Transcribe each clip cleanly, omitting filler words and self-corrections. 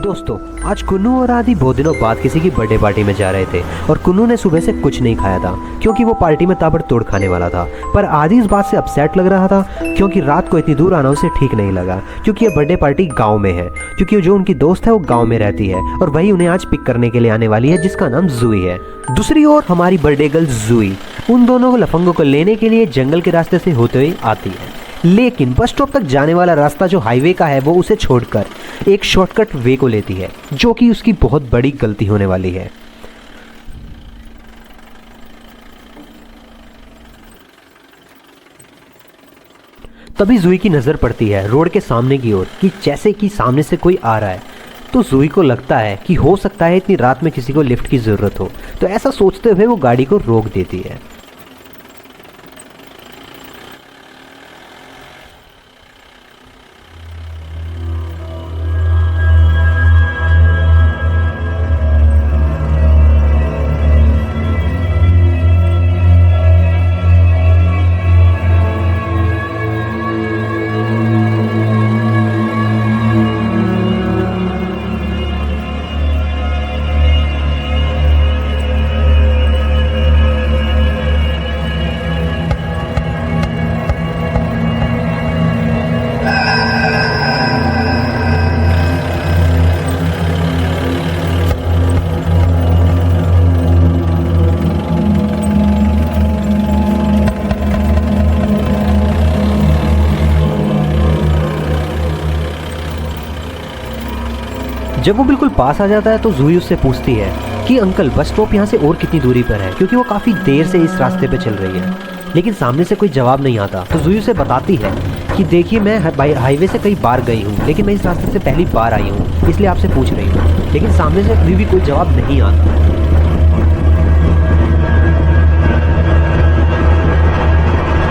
दोस्तों, आज कुन्नू और आदि बहुत दिनों बाद किसी की बर्थडे पार्टी में जा रहे थे और कुन्नू ने सुबह से कुछ नहीं खाया था क्योंकि वो पार्टी में ताबड़तोड़ खाने वाला था। पर आदि इस बात से अपसेट लग रहा था क्योंकि रात को इतनी दूर आना उसे ठीक नहीं लगा, क्योंकि ये बर्थडे पार्टी गाँव में है, क्योंकि जो उनकी दोस्त है वो गाँव में रहती है और वही उन्हें आज पिक करने के लिए आने वाली है, जिसका नाम जूही है। दूसरी ओर हमारी बर्थडे गर्ल जूही उन दोनों लफंगों को लेने के लिए जंगल के रास्ते से होते हुए आती है, लेकिन बस स्टॉप तक जाने वाला रास्ता जो हाईवे का है वो उसे छोड़कर एक शॉर्टकट वे को लेती है, जो कि उसकी बहुत बड़ी गलती होने वाली है। तभी जूही की नज़र पड़ती है रोड के सामने की ओर कि जैसे कि सामने से कोई आ रहा है, तो जूही को लगता है कि हो सकता है इतनी रात में किसी को लिफ्ट की ज़रूरत हो, तो ऐसा सोचते हुए वो गाड़ी को रोक देती है। जब वो बिल्कुल पास आ जाता है तो जूही उससे पूछती है कि अंकल बस स्टॉप यहाँ से और कितनी दूरी पर है, क्योंकि वो काफ़ी देर से इस रास्ते पे चल रही है। लेकिन सामने से कोई जवाब नहीं आता, तो जूही उसे बताती है कि देखिए मैं हाईवे से कई बार गई हूँ, लेकिन मैं इस रास्ते से पहली बार आई हूँ, इसलिए आपसे पूछ रही हूँ। लेकिन सामने से कभी भी कोई जवाब नहीं आता।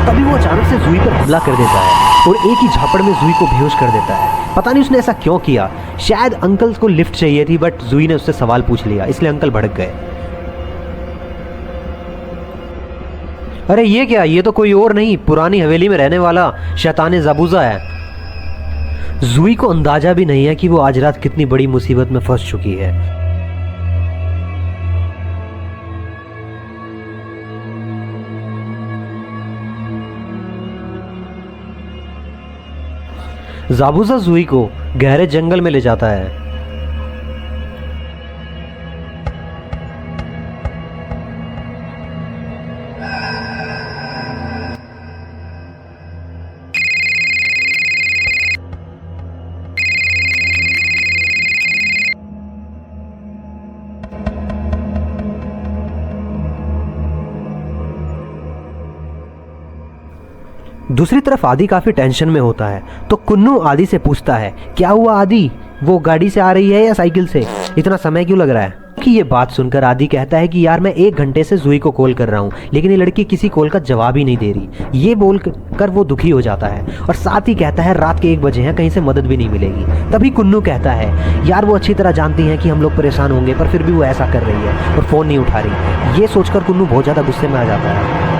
तभी वो अचानक से जूही पर हमला कर देता है और एक ही झापड़ में जूही को बेहोश कर देता है। पता नहीं उसने ऐसा क्यों किया, शायद अंकल को लिफ्ट चाहिए थी, बट जूही ने उससे सवाल पूछ लिया, इसलिए अंकल भड़क गए। अरे ये क्या, ये तो कोई और नहीं पुरानी हवेली में रहने वाला शैतान ज़ाबूज़ा है। जूही को अंदाजा भी नहीं है कि वो आज रात कितनी बड़ी मुसीबत में फंस चुकी है। ज़ाबूज़ा जूही को गहरे जंगल में ले जाता है। दूसरी तरफ आदि काफ़ी टेंशन में होता है, तो कुन्नू आदि से पूछता है क्या हुआ आदि, वो गाड़ी से आ रही है या साइकिल से, इतना समय क्यों लग रहा है। कि ये बात सुनकर आदि कहता है कि यार मैं 1 घंटे से जूही को कॉल कर रहा हूँ, लेकिन ये लड़की किसी कॉल का जवाब ही नहीं दे रही। ये बोल कर वो दुखी हो जाता है और साथ ही कहता है रात के 1 बजे हैं, कहीं से मदद भी नहीं मिलेगी। तभी कुन्नू कहता है यार वो अच्छी तरह जानती हैं कि हम लोग परेशान होंगे, पर फिर भी वो ऐसा कर रही है और फ़ोन नहीं उठा रही। ये सोचकर कुन्नू बहुत ज़्यादा गुस्से में आ जाता है।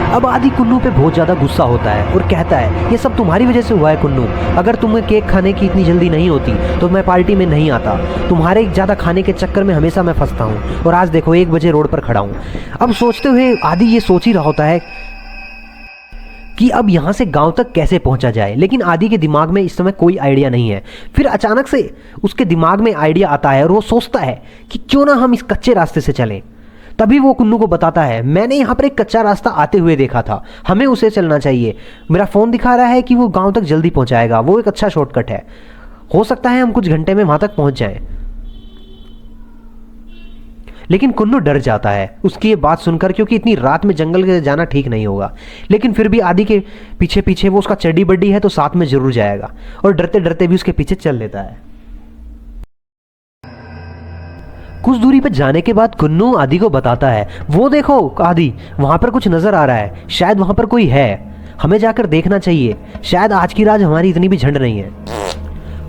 अब आदि कुन्नू पे बहुत ज़्यादा गुस्सा होता है और कहता है ये सब तुम्हारी वजह से हुआ है कुन्नू, अगर तुम्हें केक खाने की इतनी जल्दी नहीं होती तो मैं पार्टी में नहीं आता। तुम्हारे ज़्यादा खाने के चक्कर में हमेशा मैं फंसता हूँ और आज देखो 1 बजे रोड पर खड़ा हूँ। अब सोचते हुए आदि ये सोच ही रहा होता है कि अब यहाँ से गांव तक कैसे पहुँचा जाए, लेकिन आदि के दिमाग में इस समय कोई आइडिया नहीं है। फिर अचानक से उसके दिमाग में आइडिया आता है और वो सोचता है कि क्यों ना हम इस कच्चे रास्ते से चलें। तभी वो कुन्नू को बताता है मैंने यहाँ पर एक कच्चा रास्ता आते हुए देखा था, हमें उसे चलना चाहिए। मेरा फ़ोन दिखा रहा है कि वो गांव तक जल्दी पहुँचाएगा, वो एक अच्छा शॉर्टकट है, हो सकता है हम कुछ घंटे में वहाँ तक पहुँच जाएं। लेकिन कुन्नू डर जाता है उसकी ये बात सुनकर, क्योंकि इतनी रात में जंगल के जाना ठीक नहीं होगा। लेकिन फिर भी आदि के पीछे पीछे, वो उसका चड्डी बड्डी है तो साथ में ज़रूर जाएगा, और डरते डरते भी उसके पीछे चल लेता है। कुछ दूरी पर जाने के बाद कुन्नू आदि को बताता है वो देखो आदि, वहाँ पर कुछ नज़र आ रहा है, शायद वहाँ पर कोई है, हमें जाकर देखना चाहिए, शायद आज की रात हमारी इतनी भी झंड नहीं है।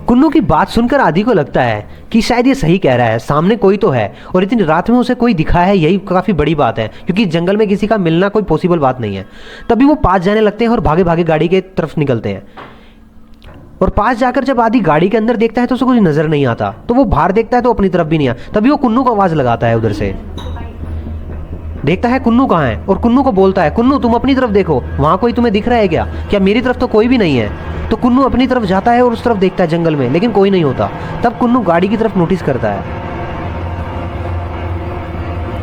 कुन्नू की बात सुनकर आदि को लगता है कि शायद ये सही कह रहा है, सामने कोई तो है और इतनी रात में उसे कोई दिखा है, यही काफ़ी बड़ी बात है, क्योंकि जंगल में किसी का मिलना कोई पॉसिबल बात नहीं है। तभी वो पास जाने लगते हैं और भागे भागे गाड़ी के तरफ निकलते हैं। और पास जाकर जब आदि गाड़ी के अंदर देखता है तो उसे कुछ नजर नहीं आता, तो वो बाहर देखता है तो अपनी तरफ भी नहीं आता। तभी वो कुन्नू को आवाज लगाता है, उधर से देखता है कुन्नू कहाँ है और कुन्नू को बोलता है, कुन्नू तुम अपनी तरफ देखो, वहां कोई तुम्हें दिख रहा है क्या? क्या मेरी तरफ तो कोई भी नहीं है। तो कुन्नू अपनी तरफ जाता है और उस तरफ देखता है जंगल में, लेकिन कोई नहीं होता। तब कुन्नू गाड़ी की तरफ नोटिस करता है,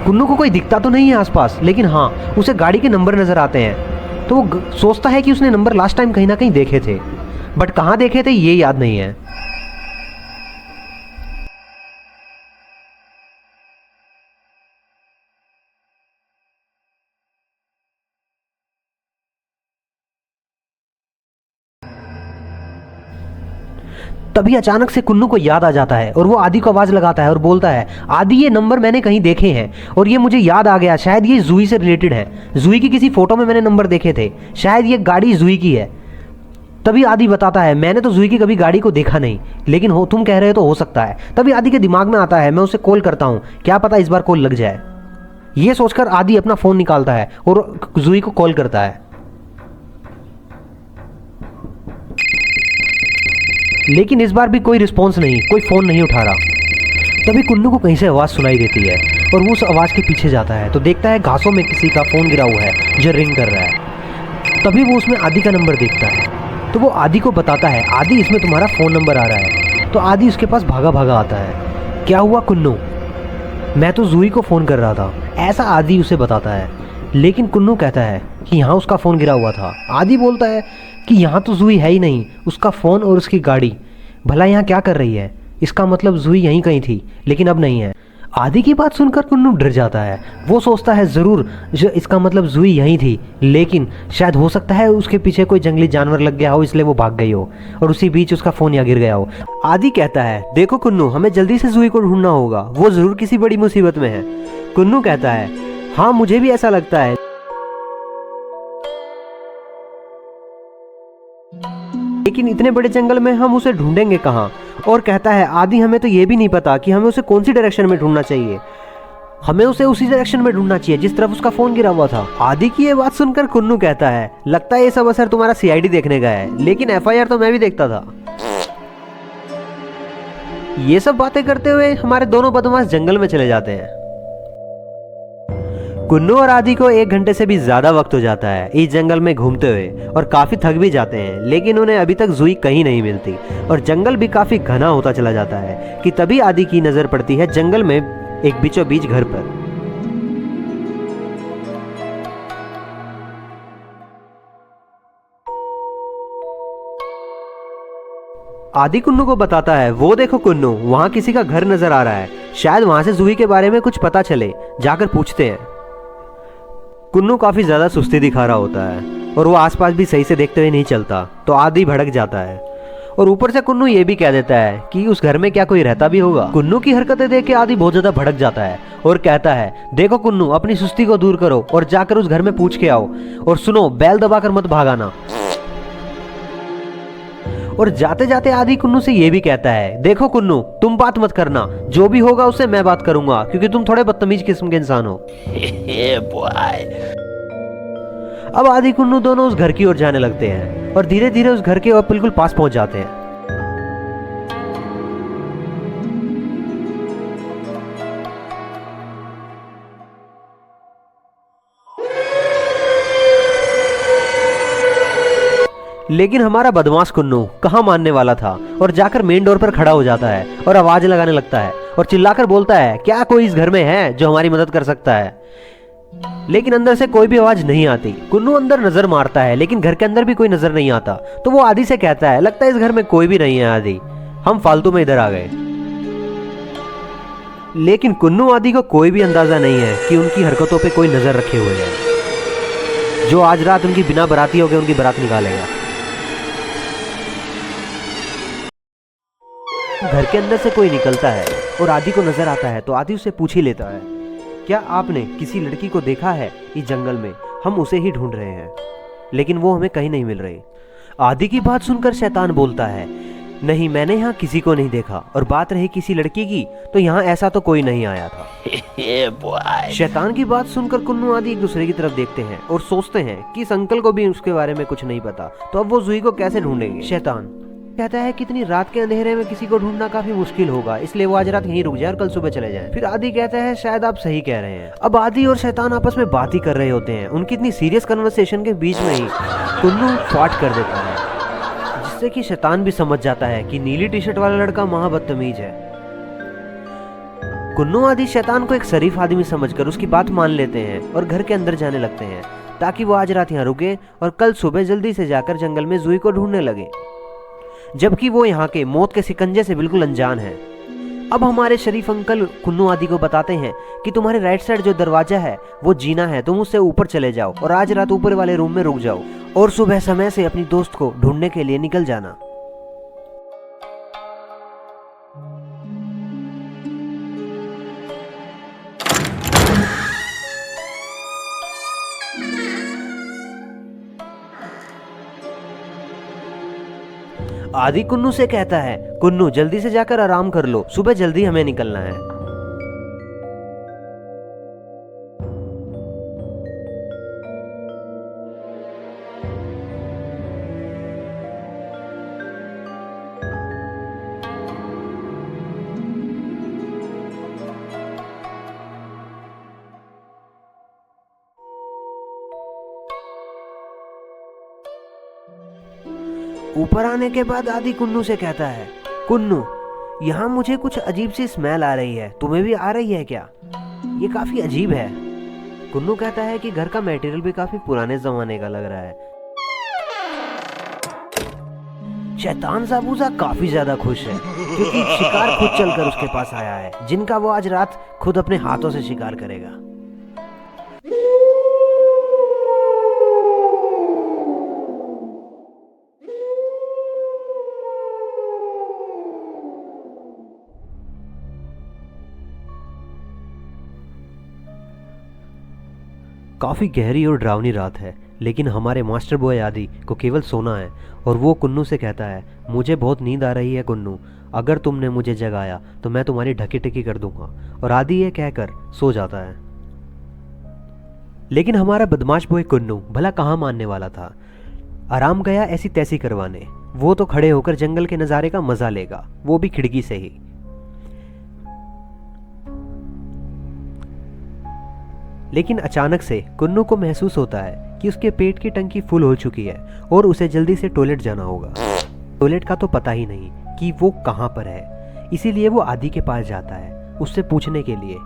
कुन्नू को कोई दिखता तो नहीं है आसपास, लेकिन हाँ उसे गाड़ी के नंबर नजर आते हैं। तो वो सोचता है कि उसने नंबर लास्ट टाइम कहीं ना कहीं देखे थे, बट कहाँ देखे थे ये याद नहीं है। तभी अचानक से कुन्नू को याद आ जाता है और वो आदि को आवाज लगाता है और बोलता है, आदि ये नंबर मैंने कहीं देखे हैं और ये मुझे याद आ गया, शायद ये जूही से रिलेटेड है। जूही की किसी फोटो में मैंने नंबर देखे थे, शायद ये गाड़ी जूही की है। तभी आदि बताता है, मैंने तो जूही की कभी गाड़ी को देखा नहीं, लेकिन हो तुम कह रहे हो तो हो सकता है। तभी आदि के दिमाग में आता है, मैं उसे कॉल करता हूँ, क्या पता इस बार कॉल लग जाए। ये सोचकर आदि अपना फोन निकालता है और जूही को कॉल करता है, लेकिन इस बार भी कोई रिस्पॉन्स नहीं, कोई फोन नहीं उठा रहा। तभी कुन्नू को कहीं से आवाज़ सुनाई देती है और वो उस आवाज़ के पीछे जाता है तो देखता है घासों में किसी का फ़ोन गिरा हुआ है जो रिंग कर रहा है। तभी वो उसमें आदि का नंबर देखता है तो वो आदि को बताता है, आदि इसमें तुम्हारा फ़ोन नंबर आ रहा है। तो आदि उसके पास भागा भागा आता है, क्या हुआ कुन्नू? मैं तो जूही को फ़ोन कर रहा था, ऐसा आदि उसे बताता है। लेकिन कुन्नू कहता है कि यहाँ उसका फ़ोन गिरा हुआ था। आदि बोलता है कि यहाँ तो जूही है ही नहीं, उसका फ़ोन और उसकी गाड़ी भला यहाँ क्या कर रही है? इसका मतलब जूही यहीं कहीं थी, लेकिन अब नहीं है। आदि की बात सुनकर कुन्नू डर जाता है। वो सोचता है ज़रूर इसका मतलब जूही यहीं थी, लेकिन शायद हो सकता है उसके पीछे कोई जंगली जानवर लग गया हो, इसलिए वो भाग गई हो और उसी बीच उसका फ़ोन यहाँ गिर गया हो। आदि कहता है, देखो कुन्नू, हमें जल्दी से जूही को ढूंढना होगा, वो ज़रूर किसी बड़ी मुसीबत में है। कुन्नू कहता है, हाँ मुझे भी ऐसा लगता है, लेकिन इतने बड़े जंगल में हम उसे ढूंढेंगे कहाँ? और कहता है, आदि हमें तो ये भी नहीं पता कि हमें उसे कौन सी डायरेक्शन में ढूंढना चाहिए, हमें उसे उसी डायरेक्शन में ढूंढना चाहिए जिस तरफ उसका फोन गिरा हुआ था। आदि की ये बात सुनकर कुन्नू कहता है, लगता है ये सब असर तुम्हारा सीआईडी देखने का है, लेकिन एफआईआर तो मैं भी देखता था। ये सब बातें करते हुए हमारे दोनों बदमाश जंगल में चले जाते हैं। कुन्नू और आदि को 1 घंटे से भी ज्यादा वक्त हो जाता है इस जंगल में घूमते हुए और काफी थक भी जाते हैं, लेकिन उन्हें अभी तक जूही कहीं नहीं मिलती और जंगल भी काफी घना होता चला जाता है कि तभी आदि की नजर पड़ती है जंगल में एक बीचों बीच घर पर। आदि कुन्नू को बताता है, वो देखो कुन्नू, वहां किसी का घर नजर आ रहा है, शायद वहां से जूही के बारे में कुछ पता चले, जाकर पूछते हैं। कुन्नू काफी ज्यादा सुस्ती दिखा रहा होता है और वो आसपास भी सही से देखते हुए नहीं चलता, तो आदि भड़क जाता है और ऊपर से कुन्नू ये भी कह देता है कि उस घर में क्या कोई रहता भी होगा। कुन्नू की हरकतें देख के आदि बहुत ज्यादा भड़क जाता है और कहता है, देखो कुन्नू, अपनी सुस्ती को दूर करो और जाकर उस घर में पूछ के आओ, और सुनो, बैल दबाकर मत भागाना। और जाते जाते आदि कुन्नू से ये भी कहता है, देखो कुन्नू, तुम बात मत करना, जो भी होगा उससे मैं बात करूंगा, क्योंकि तुम थोड़े बदतमीज किस्म के इंसान हो। अब आदि कुन्नू दोनों उस घर की ओर जाने लगते हैं और धीरे धीरे उस घर के और बिल्कुल पास पहुंच जाते हैं। लेकिन हमारा बदमाश कुन्नू कहाँ मानने वाला था और जाकर मेन डोर पर खड़ा हो जाता है और आवाज लगाने लगता है और चिल्लाकर बोलता है, क्या कोई इस घर में है जो हमारी मदद कर सकता है? लेकिन अंदर से कोई भी आवाज नहीं आती। कुन्नू अंदर नजर मारता है, लेकिन घर के अंदर भी कोई नजर नहीं आता, तो वो आदि से कहता है, लगता है इस घर में कोई भी नहीं है आदि, हम फालतू में इधर आ गए। लेकिन कुन्नू आदि को कोई भी अंदाजा नहीं है कि उनकी हरकतों पे कोई नजर रखे हुए है, जो आज रात उनकी बिना बराती हो गए उनकी बारात निकालेगा। घर के अंदर से कोई निकलता है और आदि को नजर आता है, तो आदि उसे पूछ ही लेता है, क्या आपने किसी लड़की को देखा है इस जंगल में? हम उसे ही ढूंढ रहे हैं, लेकिन वो हमें कहीं नहीं मिल रही। आदि की बात सुनकर शैतान बोलता है, नहीं, मैंने यहाँ किसी को नहीं देखा, और बात रही किसी लड़की की, तो यहाँ ऐसा तो कोई नहीं आया था। शैतान की बात सुनकर कुन्नू आदि एक दूसरे की तरफ देखते हैं और सोचते हैं कि इस अंकल को भी उसके बारे में कुछ नहीं पता, तो अब वो जूही को कैसे ढूंढेंगे। शैतान, कहता है कि इतनी रात के अंधेरे में किसी को ढूंढना काफी मुश्किल होगा, इसलिए वो आज रात यहीं रुक जाए और कल सुबह चले जाएं। फिर आदि कहता है शायद आप सही कह रहे हैं। अब आदि और शैतान आपस में बात ही कर रहे होते हैं। उनकी इतनी सीरियस कन्वर्सेशन के बीच में ही कुन्नू फाट कर देता है, जिससे कि शैतान भी समझ जाता है कि नीली टी शर्ट वाला लड़का महा बदतमीज है। कुन्नू आदि शैतान को एक शरीफ आदमी समझकर उसकी बात मान लेते हैं और घर के अंदर जाने लगते हैं ताकि वो आज रात यहाँ रुके और कल सुबह जल्दी से जाकर जंगल में जूही को ढूंढने लगे, जबकि वो यहाँ के मौत के शिकंजे से बिल्कुल अनजान है। अब हमारे शरीफ अंकल कुन्नू आदि को बताते हैं कि तुम्हारे राइट साइड जो दरवाजा है वो जीना है, तुम उससे ऊपर चले जाओ और आज रात ऊपर वाले रूम में रुक जाओ और सुबह समय से अपनी दोस्त को ढूंढने के लिए निकल जाना। आदि कुन्नू से कहता है, कुन्नू जल्दी से जाकर आराम कर लो, सुबह जल्दी हमें निकलना है। ऊपर आने के बाद आदि कुन्नू से कहता है, कुन्नू यहाँ मुझे कुछ अजीब सी स्मेल आ रही है, तुम्हें भी आ रही है क्या? ये काफी अजीब है। कुन्नू कहता है कि घर का मटेरियल भी काफी पुराने जमाने का लग रहा है। शैतान साबूजा काफी ज्यादा खुश है क्योंकि शिकार खुद चलकर उसके पास आया है, जिनका वो आज रात खुद अपने हाथों से शिकार करेगा। काफ़ी गहरी और डरावनी रात है, लेकिन हमारे मास्टर बॉय आदि को केवल सोना है और वो कुन्नू से कहता है, मुझे बहुत नींद आ रही है कुन्नू, अगर तुमने मुझे जगाया तो मैं तुम्हारी ढकी टिकी कर दूंगा। और आदि ये कहकर सो जाता है। लेकिन हमारा बदमाश बॉय कुन्नू भला कहाँ मानने वाला था। आराम गया ऐसी तैसी करवाने, वो तो खड़े होकर जंगल के नज़ारे का मजा लेगा, वो भी खिड़की से ही। लेकिन अचानक से कुन्नू को महसूस होता है कि उसके पेट की टंकी फुल हो चुकी है और उसे जल्दी से टॉयलेट जाना होगा। टॉयलेट का तो पता ही नहीं कि वो कहाँ पर है, इसीलिए वो आदि के पास जाता है उससे पूछने के लिए।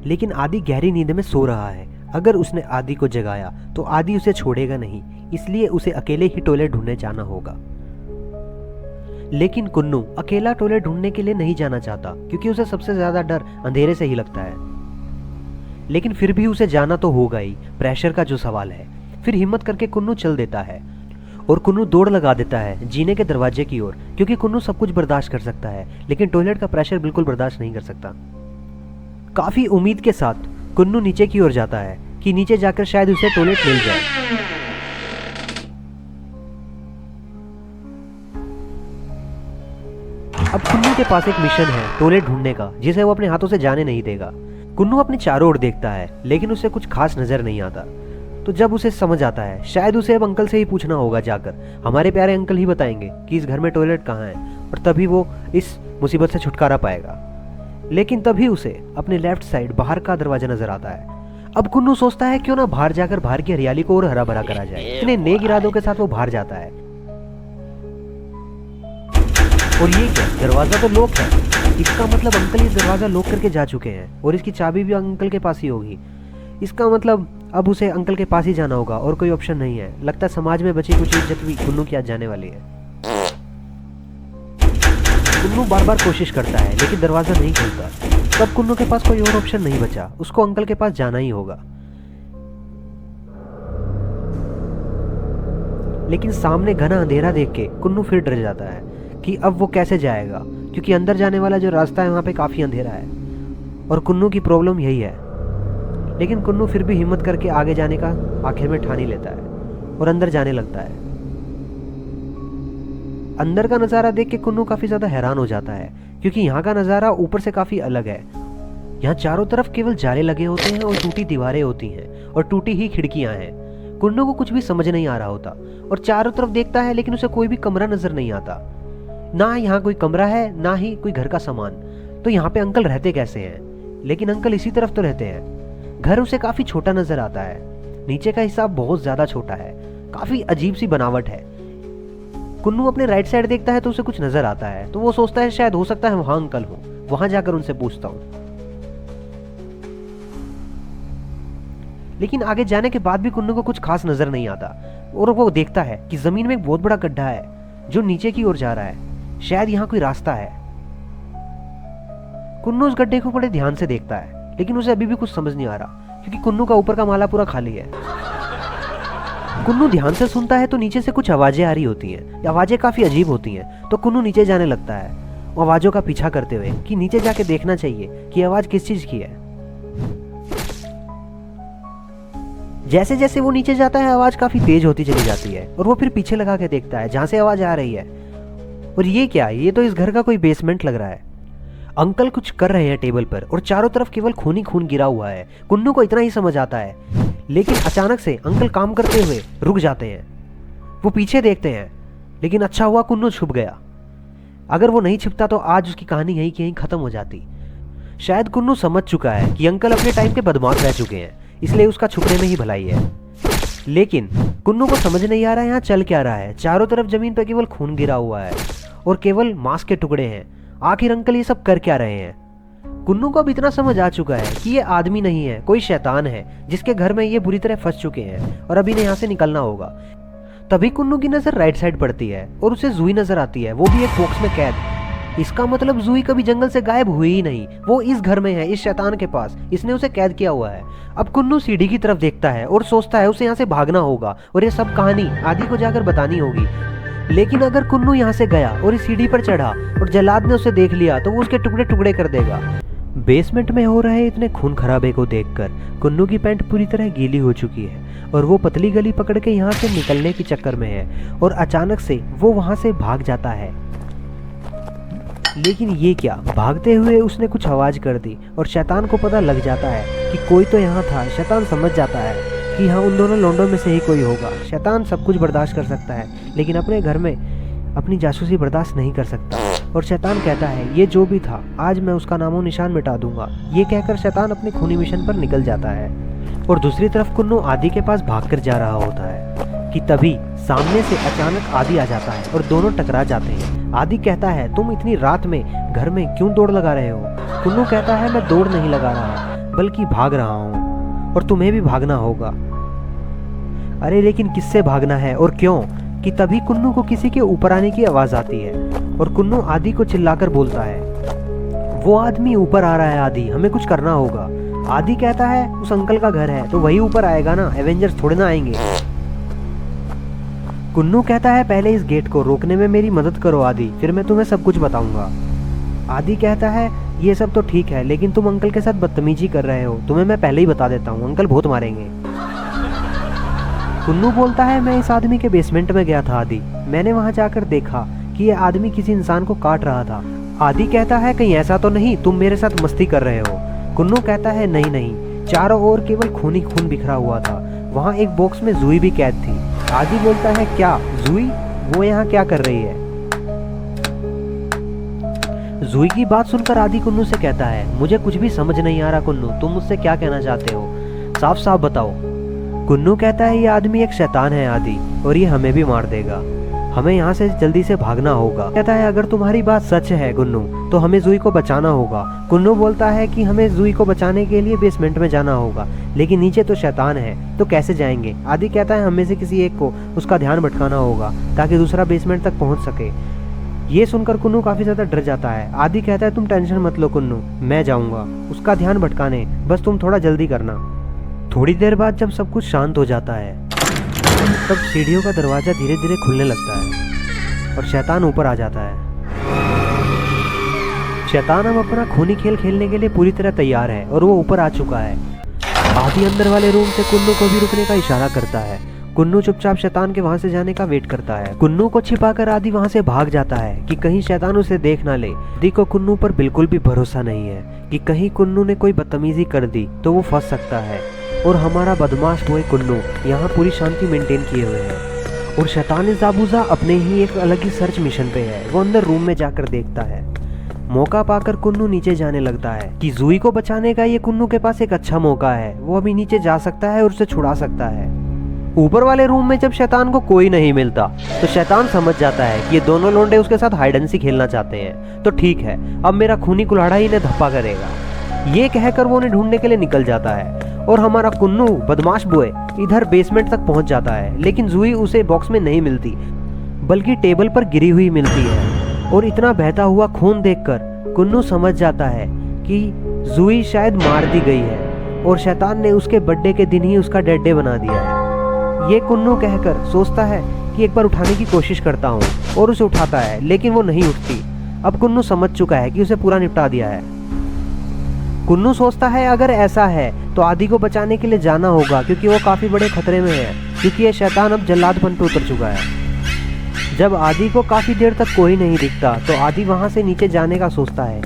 लेकिन आदि गहरी नींद में सो रहा है। अगर उसने आदि को जगाया तो आदि उसे छोड़ेगा नहीं, इसलिए उसे अकेले ही टॉयलेट ढूंढने जाना होगा। लेकिन कुन्नू अकेला टॉयलेट ढूंढने के लिए नहीं जाना चाहता क्योंकि उसे सबसे ज्यादा डर अंधेरे से ही लगता है। लेकिन फिर भी उसे जाना तो होगा ही, प्रेशर का जो सवाल है। फिर हिम्मत करके कुन्नू चल देता है और कुन्नू दौड़ लगा देता है जीने के दरवाजे की ओर, क्योंकि कुन्नू सब कुछ बर्दाश्त कर सकता है लेकिन टॉयलेट का प्रेशर बिल्कुल बर्दाश्त नहीं कर सकता। काफी उम्मीद के साथ कुन्नू नीचे की ओर जाता है कि नीचे जाकर शायद उसे टॉयलेट मिल जाए। अब कुन्नू के पास एक मिशन है टॉयलेट ढूंढने का, जिसे वो अपने हाथों से जाने नहीं देगा। कुन्नू अपने चारों ओर देखता है लेकिन उसे कुछ खास नजर नहीं आता। तो जब उसे समझ आता है शायद उसे अब अंकल से ही पूछना होगा जाकर, हमारे प्यारे अंकल ही बताएंगे कि इस घर में टॉयलेट कहाँ है और तभी वो इस मुसीबत से छुटकारा पाएगा। लेकिन तभी उसे अपने लेफ्ट साइड बाहर का दरवाजा नजर आता है। अब कुन्नू सोचता है क्यों ना बाहर जाकर बाहर की हरियाली को और हरा भरा करा जाए। इतने नेक इरादों के साथ वो बाहर जाता है और ये क्या, दरवाजा तो लॉक है। इसका मतलब अंकल इस दरवाजा लॉक करके जा चुके हैं और इसकी चाबी भी अंकल के पास ही होगी। इसका मतलब अब उसे अंकल के पास ही जाना होगा और कोई ऑप्शन नहीं है। लगता है समाज में बची कुछ इज्जत भी कुन्नू की आज जाने वाली है। कुन्नू बार बार कोशिश करता है लेकिन दरवाजा नहीं खुलता। तब कुन्नू के पास कोई और ऑप्शन नहीं बचा, उसको अंकल के पास जाना ही होगा। लेकिन सामने घना अंधेरा देख के कुन्नू फिर डर जाता है कि अब वो कैसे जाएगा, क्योंकि अंदर जाने वाला जो रास्ता है वहाँ पे काफ़ी अंधेरा है और कुन्नू की प्रॉब्लम यही है। लेकिन कुन्नू फिर भी हिम्मत करके आगे जाने का आखिर में ठान ही लेता है और अंदर जाने लगता है। अंदर का नज़ारा देख के कुन्नू काफ़ी ज़्यादा हैरान हो जाता है क्योंकि यहाँ का नज़ारा ऊपर से काफ़ी अलग है। यहाँ चारों तरफ केवल जाले लगे होते हैं और टूटी दीवारें होती हैं और टूटी ही खिड़कियाँ हैं। कुन्नू को कुछ भी समझ नहीं आ रहा होता और चारों तरफ देखता है लेकिन उसे कोई भी कमरा नजर नहीं आता। ना यहाँ कोई कमरा है ना ही कोई घर का सामान। तो यहाँ पे अंकल रहते कैसे हैं? लेकिन अंकल इसी तरफ तो रहते हैं। घर उसे काफी छोटा नजर आता है, नीचे का हिस्सा बहुत ज्यादा छोटा है, काफी अजीब सी बनावट है। कुन्नू अपने राइट साइड देखता है तो उसे कुछ नजर आता है, तो वो सोचता है शायद हो सकता है वहां अंकल हो, वहां जाकर उनसे पूछता हूं। लेकिन आगे जाने के बाद भी कुन्नू को कुछ खास नजर नहीं आता और वो देखता है कि जमीन में एक बहुत बड़ा गड्ढा है जो नीचे की ओर जा रहा है। शायद यहाँ कोई रास्ता है। कुन्नू उस गड्ढे को बड़े ध्यान से देखता है लेकिन उसे अभी भी कुछ समझ नहीं आ रहा क्योंकि कुन्नू का ऊपर का माला पूरा खाली है। कुन्नू ध्यान से सुनता है तो नीचे से कुछ आवाजें आ रही होती हैं। आवाजें काफी अजीब होती हैं तो कुन्नू नीचे जाने लगता है आवाजों का पीछा करते हुए कि नीचे जाके देखना चाहिए कि आवाज किस चीज की है। जैसे जैसे वो नीचे जाता है आवाज काफी तेज होती चली जाती है और वो फिर पीछे लगा के देखता है जहां से आवाज आ रही है। और ये क्या, ये तो इस घर का कोई बेसमेंट लग रहा है। अंकल कुछ कर रहे हैं टेबल पर और चारों तरफ केवल खून ही खून गिरा हुआ है। कुन्नू को इतना ही समझ आता है, लेकिन अचानक से अंकल काम करते हुए रुक जाते हैं। वो पीछे देखते हैं लेकिन अच्छा हुआ कुन्नू छुप गया। अगर वो नहीं छिपता तो आज उसकी कहानी यहीं की यहीं खत्म हो जाती। शायद कुन्नू समझ चुका है कि अंकल अपने टाइम के बदमाश रह चुके हैं, इसलिए उसका छुपने में ही भलाई है। लेकिन कुन्नू को समझ नहीं आ रहा है यहाँ चल क्या रहा है। चारों तरफ जमीन पर केवल खून गिरा हुआ है और केवल मांस के टुकड़े हैं। आखिर अंकल ये सब कर क्या रहे हैं? कुन्नू को अब इतना समझ आ चुका है कि ये आदमी नहीं है, कोई शैतान है जिसके घर में ये बुरी तरह फंस चुके हैं और अभी इन्हें यहाँ से निकलना होगा। तभी कुन्नू की नजर राइट साइड पड़ती है और उसे जूही नजर आती है, वो भी एक बॉक्स में कैद। इसका मतलब जूही कभी जंगल से गायब हुई ही नहीं, वो इस घर में है, इस शैतान के पास। इसने उसे कैद किया हुआ है। अब कुन्नू सीढ़ी की तरफ देखता है और सोचता है उसे यहाँ से भागना होगा और ये सब कहानी आदि को जाकर बतानी होगी। लेकिन अगर कुन्नू यहाँ से गया और इस सीढ़ी पर चढ़ा और जल्लाद ने उसे देख लिया तो वो उसके टुकड़े टुकड़े कर देगा। बेसमेंट में हो रहे इतने खून खराबे को देखकर कुन्नू की पैंट पूरी तरह गीली हो चुकी है और वो पतली गली पकड़ के यहाँ से निकलने के चक्कर में है और अचानक से वो वहां से भाग जाता है। लेकिन ये क्या, भागते हुए उसने कुछ आवाज कर दी और शैतान को पता लग जाता है कि कोई तो यहाँ था। शैतान समझ जाता है कि हाँ उन दोनों लोंडों में से ही कोई होगा। शैतान सब कुछ बर्दाश्त कर सकता है लेकिन अपने घर में अपनी जासूसी बर्दाश्त नहीं कर सकता। और शैतान कहता है ये जो भी था आज मैं उसका नामो निशान मिटा दूंगा। ये कहकर शैतान अपने खूनी मिशन पर निकल जाता है। और दूसरी तरफ कुन्नू आदि के पास भागकर जा रहा होता है कि तभी सामने से अचानक आदि आ जाता है और दोनों टकरा जाते हैं। आदि कहता है तुम इतनी रात में घर में क्यों दौड़ लगा रहे हो? कुन्नू कहता है मैं दौड़ नहीं लगा रहा बल्कि भाग रहा हूँ और तुम्हें भी भागना होगा। अरे लेकिन किससे भागना है और क्यों? कि तभी कुन्नू को किसी के ऊपर आने की आवाज आती है और कुन्नू आदि को चिल्लाकर बोलता है वो आदमी ऊपर आ रहा है आदि, हमें कुछ करना होगा। आदि कहता है उस अंकल का घर है तो वही ऊपर आएगा ना, एवेंजर्स थोड़े ना आएंगे। कुन्नू कहता है पहले इस गेट को रोकने में मेरी मदद करो आदि, फिर मैं तुम्हें सब कुछ बताऊंगा। आदि कहता है ये सब तो ठीक है लेकिन तुम अंकल के साथ बदतमीजी कर रहे हो, तुम्हें मैं पहले ही बता देता हूँ, अंकल बहुत मारेंगे। कुन्नू बोलता है मैं इस आदमी के बेसमेंट में गया था आदि, मैंने वहां जाकर देखा कि ये आदमी किसी इंसान को काट रहा था। आदि कहता है कहीं ऐसा तो नहीं तुम मेरे साथ मस्ती कर रहे हो? कुन्नू कहता है नहीं नहीं, चारों ओर केवल खून ही खून बिखरा हुआ था, वहाँ एक बॉक्स में जूही भी कैद थी। आदि बोलता है क्या जूही, वो यहाँ क्या कर रही है? जूही की बात सुनकर आदि कुन्नू से कहता है मुझे कुछ भी समझ नहीं आ रहा कुन्नू, तुम मुझसे क्या कहना चाहते हो, साफ साफ बताओ। कुन्नू कहता है ये आदमी एक शैतान है आदि और ये हमें भी मार देगा, हमें यहाँ से जल्दी से भागना होगा। कहता है अगर तुम्हारी बात सच है कुन्नू तो हमें जूही को बचाना होगा। कुन्नू बोलता है कि हमें जूही को बचाने के लिए बेसमेंट में जाना होगा लेकिन नीचे तो शैतान है तो कैसे जाएंगे? आदि कहता है हमें से किसी एक को उसका ध्यान भटकाना होगा ताकि दूसरा बेसमेंट तक पहुंच सके। ये सुनकर कुन्नू काफी ज्यादा डर जाता है। आदि कहता है तुम टेंशन मत लो कुन्नू, मैं जाऊंगा उसका ध्यान भटकाने, बस तुम थोड़ा जल्दी करना। थोड़ी देर बाद जब सब कुछ शांत हो जाता है तब सीढ़ियों का दरवाजा धीरे धीरे खुलने लगता है और शैतान ऊपर आ जाता है। शैतान अब अपना खूनी खेल खेलने के लिए पूरी तरह तैयार है और वो ऊपर आ चुका है। आदि अंदर वाले रूम से कुन्नू को भी रुकने का इशारा करता है। कुन्नू चुपचाप शैतान के वहां से जाने का वेट करता है। कुन्नू को छिपाकर आदि वहां से भाग जाता है कि कहीं शैतान उसे देख ना ले। आदि को कुन्नू पर बिल्कुल भी भरोसा नहीं है कि कहीं कुन्नू ने कोई बदतमीजी कर दी तो वो फंस सकता है। और हमारा बदमाश बॉय कुन्नू यहाँ पूरी शांति मेंटेन किए हुए है। और शैतान ज़ाबूज़ा अपने ही एक अलग ही सर्च मिशन पे है। वो अंदर रूम में जाकर देखता है। मौका पाकर कुन्नू नीचे जाने लगता है कि जूही को बचाने का ये कुन्नू के पास एक अच्छा मौका है। वो अभी नीचे जा सकता है और उसे छुड़ा सकता है। ऊपर वाले रूम में जब शैतान को कोई नहीं मिलता तो शैतान समझ जाता है कि ये दोनों लोंडे उसके साथ हाइड एंड सीक खेलना चाहते हैं। तो ठीक है, अब मेरा खूनी कुल्हाड़ा ही इन्हें धप्पा करेगा। ये कहकर वो उन्हें ढूंढने के लिए निकल जाता है। और हमारा कुन्नू बदमाश बॉय इधर बेसमेंट तक पहुंच जाता है, लेकिन जूही उसे बॉक्स में नहीं मिलती बल्कि टेबल पर गिरी हुई मिलती है। और इतना बहता हुआ खून देखकर कुन्नू समझ जाता है कि जूही शायद मार दी गई है और शैतान ने उसके बर्थडे के दिन ही उसका डेड डे बना दिया है। ये कुन्नू कहकर सोचता है कि एक बार उठाने की कोशिश करता हूँ और उसे उठाता है, लेकिन वो नहीं उठती। अब कुन्नू समझ चुका है कि उसे पूरा निपटा दिया है। कुन्नू सोचता है अगर ऐसा है तो आदि को बचाने के लिए जाना होगा, क्योंकि वो काफ़ी बड़े खतरे में है, क्योंकि ये शैतान अब जल्लादपन पे उतर चुका है। जब आदि को काफ़ी देर तक कोई नहीं दिखता तो आदि वहाँ से नीचे जाने का सोचता है,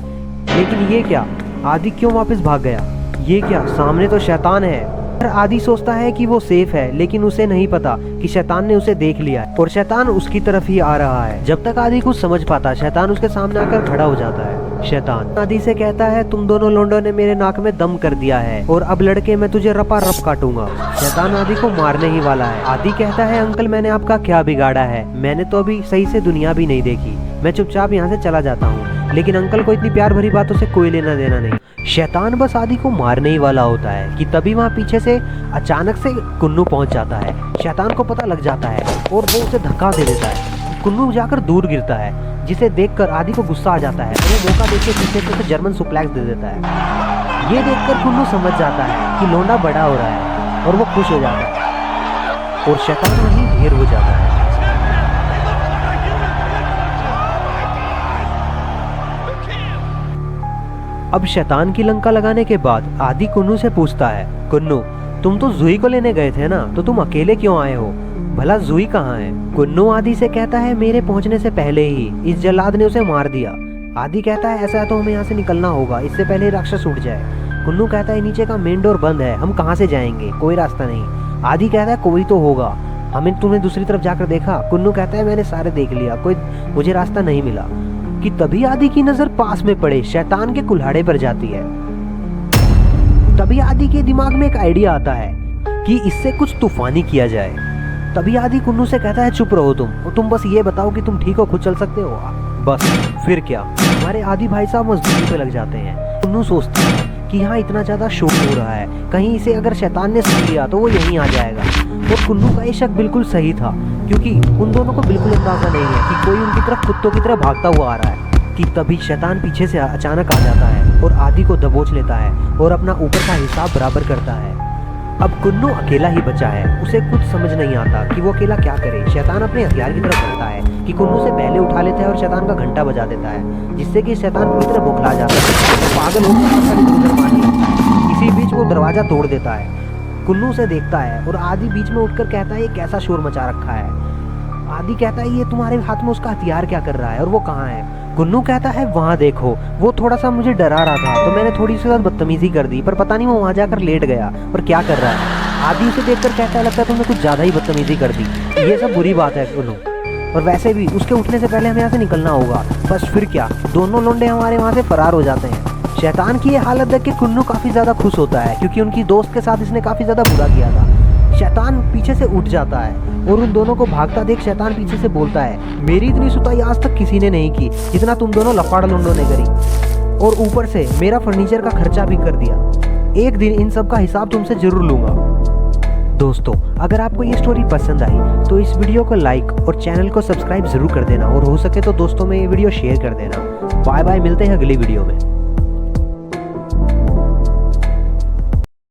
लेकिन ये क्या, आदि क्यों वापस भाग गया? ये क्या, सामने तो शैतान है। आदि सोचता है कि वो सेफ है, लेकिन उसे नहीं पता कि शैतान ने उसे देख लिया है और शैतान उसकी तरफ ही आ रहा है। जब तक आदि कुछ समझ पाता, शैतान उसके सामने आकर खड़ा हो जाता है। शैतान आदि से कहता है, तुम दोनों लोंडों ने मेरे नाक में दम कर दिया है और अब लड़के मैं तुझे रपा रप काटूंगा। शैतान आदि को मारने ही वाला है। आदि कहता है, अंकल मैंने आपका क्या बिगाड़ा है? मैंने तो अभी सही से दुनिया भी नहीं देखी, मैं चुपचाप यहाँ से चला जाता हूँ। लेकिन अंकल को इतनी प्यार भरी बातों से कोई लेना देना नहीं। शैतान बस आदि को मारने ही वाला होता है कि तभी वहाँ पीछे से अचानक से कुन्नू पहुँच जाता है। शैतान को पता लग जाता है और वो उसे धक्का दे देता है। कुन्नू जाकर दूर गिरता है, जिसे देखकर आदि को गुस्सा आ जाता है और वो मौका देख के पीछे से उसे जर्मन सुप्लेक्स दे देता है। ये देखकर कुन्नू समझ जाता है कि लोंडा बड़ा हो रहा है और वो खुश हो जाता है और शैतान वहीं ढेर हो जाता है। अब शैतान की लंका लगाने के बाद आदि कुन्नू से पूछता है, कुन्नू तुम तो जूही को लेने गए थे ना, तो तुम अकेले क्यों आए हो? भला जूही कहाँ है? कुन्नू आदि से कहता है, मेरे पहुंचने से पहले ही इस जल्लाद ने उसे मार दिया। आदि कहता है, ऐसा है तो हमें यहाँ से निकलना होगा, इससे पहले राक्षस उठ जाए। कुन्नू कहता है, नीचे का मेन डोर बंद है, हम कहाँ से जाएंगे? कोई रास्ता नहीं। आदि कहता है, कोई तो होगा, हमें तुमने दूसरी तरफ जाकर देखा? कुन्नू कहता है, मैंने सारे देख लिया, कोई मुझे रास्ता नहीं मिला। कि तभी आदि की नजर पास में पड़े शैतान के कुल्हाड़े पर जाती है। तभी आदि के दिमाग में एक आइडिया आता है कि इससे कुछ तूफानी किया जाए। तभी आदि कुन्नू से कहता है, चुप रहो तुम बस ये बताओ कि तुम ठीक हो, खुद चल सकते हो? बस फिर क्या, हमारे आदि भाई साहब मजदूरी पे लग जाते हैं। कुन्नू सोचती है कि यहाँ इतना ज्यादा शोर हो रहा है, कहीं इसे अगर शैतान ने सुन लिया तो वो यहीं आ जाएगा। और कुन्नू का ये शक बिल्कुल सही था, क्योंकि उन दोनों को बिल्कुल अंदाजा नहीं है कि कोई उनकी तरफ कुत्तों की तरह भागता हुआ आ रहा है। कि तभी शैतान पीछे से अचानक आ जाता है और आदि को दबोच लेता है और अपना ऊपर का हिसाब बराबर करता है। अब कुन्नू अकेला ही बचा है, उसे कुछ समझ नहीं आता कि वो अकेला क्या करे। शैतान अपने हथियार की तरफ बढ़ता है कि कुन्नू से पहले उठा लेता है और शैतान का घंटा बजा देता है, जिससे कि शैतान पूरी तरह बौखला जाता है, पागल होकर इसी बीच वो दरवाजा तोड़ देता है। कुन्नू से देखता है और आदि बीच में उठकर कहता है, ये कैसा शोर मचा रखा है? आदि कहता है, ये तुम्हारे हाथ में उसका हथियार क्या कर रहा है और वो कहाँ है? कुन्नू कहता है, वहाँ देखो, वो थोड़ा सा मुझे डरा रहा था तो मैंने थोड़ी सी बदतमीजी कर दी, पर पता नहीं वो वहाँ जाकर लेट गया और क्या कर रहा है। आदि उसे देखकर कहता है, लगता है तुमने कुछ ज्यादा ही बदतमीजी कर दी, ये सब बुरी बात है कुन्नू, और वैसे भी उसके उठने से पहले हमें यहाँ से निकलना होगा। बस फिर क्या, दोनों लोंडे हमारे वहाँ से फरार हो जाते हैं। शैतान की ये हालत देख के कुन्नू काफी ज्यादा खुश होता है, क्योंकि उनकी दोस्त के साथ इसने काफी ज्यादा बुरा किया था। शैतान पीछे से उठ जाता है और उन दोनों को भागता देख शैतान पीछे से बोलता है, मेरी इतनी सुताई आज तक किसी ने नहीं की जितना तुम दोनों लफाड़ा लोंडों ने करी, और ऊपर से मेरा फर्नीचर का खर्चा भी कर दिया। एक दिन इन सब का हिसाब तुमसे जरूर लूंगा। दोस्तों, अगर आपको ये स्टोरी पसंद आई तो इस वीडियो को लाइक और चैनल को सब्सक्राइब जरूर कर देना, और हो सके तो दोस्तों में ये वीडियो शेयर कर देना। बाय बाय, मिलते हैं अगली वीडियो में।